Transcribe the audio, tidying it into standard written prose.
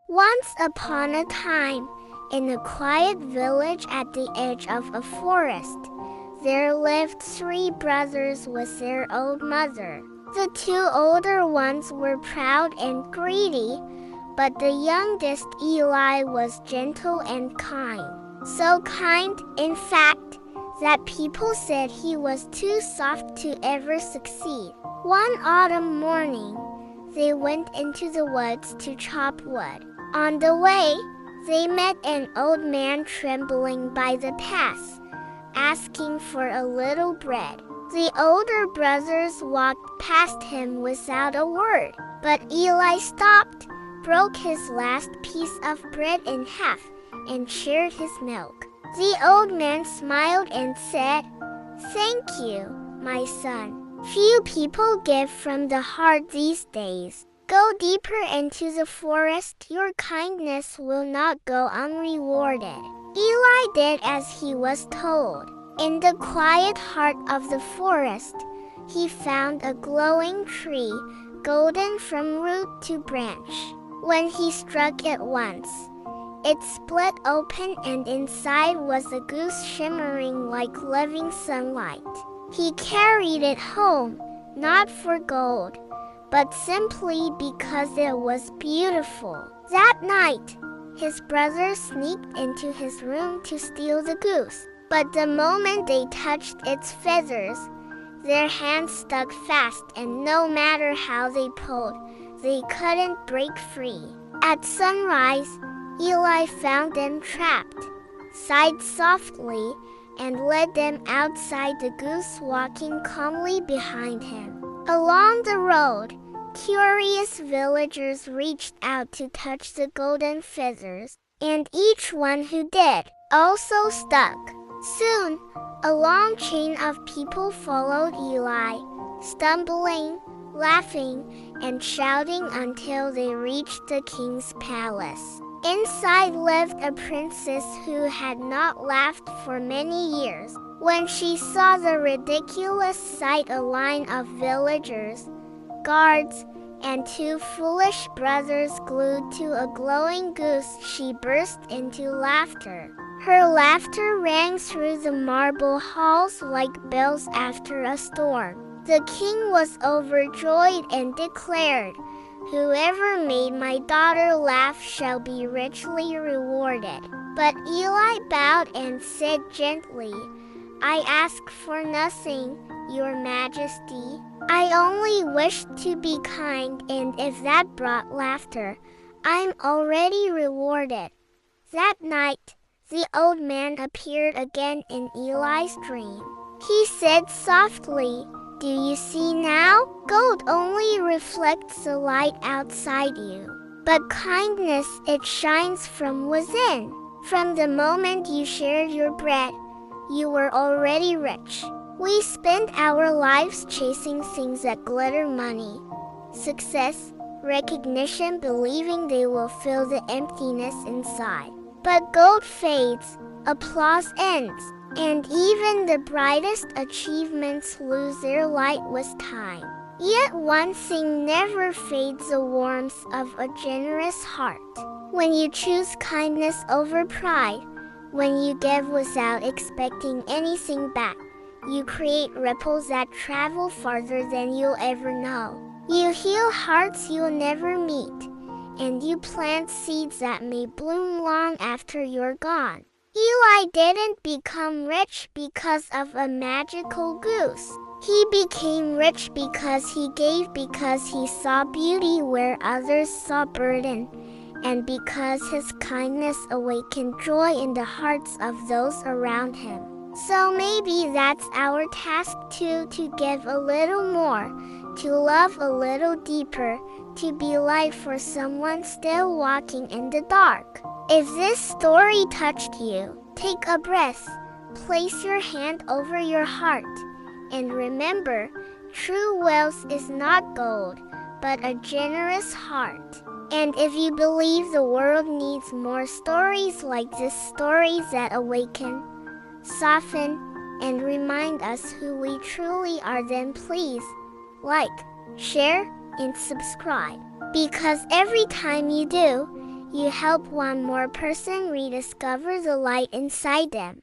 Once upon a time, in a quiet village at the edge of a forest, there lived three brothers with their old mother. The two older ones were proud and greedy, but the youngest Eli was gentle and kind. So kind, in fact, that people said he was too soft to ever succeed. One autumn morning, they went into the woods to chop wood. On the way, they met an old man trembling by the path, asking for a little bread. The older brothers walked past him without a word, but Eli stopped, broke his last piece of bread in half, and shared his milk. The old man smiled and said, "Thank you, my son. Few people give from the heart these days. Go deeper into the forest, your kindness will not go unrewarded." Eli did as he was told. In the quiet heart of the forest, he found a glowing tree, golden from root to branch. When he struck it once, it split open and inside was a goose shimmering like living sunlight. He carried it home, not for gold, but simply because it was beautiful. That night, his brothers sneaked into his room to steal the goose, but the moment they touched its feathers, their hands stuck fast, and no matter how they pulled, they couldn't break free. At sunrise, Eli found them trapped, sighed softly, and led them outside, the goose walking calmly behind him. Along the road, curious villagers reached out to touch the golden feathers, and each one who did also stuck. Soon, a long chain of people followed Eli, stumbling, laughing, and shouting until they reached the king's palace. Inside lived a princess who had not laughed for many years. When she saw the ridiculous sight, a line of villagers, guards, and two foolish brothers glued to a glowing goose, she burst into laughter. Her laughter rang through the marble halls like bells after a storm. The king was overjoyed and declared, "Whoever made my daughter laugh shall be richly rewarded." But Eli bowed and said gently, "I ask for nothing, Your Majesty. I only wished to be kind, and if that brought laughter, I'm already rewarded." That night, the old man appeared again in Eli's dream. He said softly, "Do you see now? Gold only reflects the light outside you, but kindness, it shines from within. From the moment you shared your bread, you were already rich." We spend our lives chasing things that glitter: money, success, recognition, believing they will fill the emptiness inside. But gold fades, applause ends, and even the brightest achievements lose their light with time. Yet one thing never fades: the warmth of a generous heart. When you choose kindness over pride, when you give without expecting anything back, you create ripples that travel farther than you'll ever know. You heal hearts you'll never meet, and you plant seeds that may bloom long after you're gone. Eli didn't become rich because of a magical goose. He became rich because he gave, because he saw beauty where others saw burden, and because his kindness awakened joy in the hearts of those around him. So maybe that's our task too, to give a little more, to love a little deeper, to be light for someone still walking in the dark. If this story touched you, take a breath, place your hand over your heart, and remember, true wealth is not gold, but a generous heart. And if you believe the world needs more stories like this, stories that awaken, soften, and remind us who we truly are, then please like, share, and subscribe. Because every time you do, you help one more person rediscover the light inside them.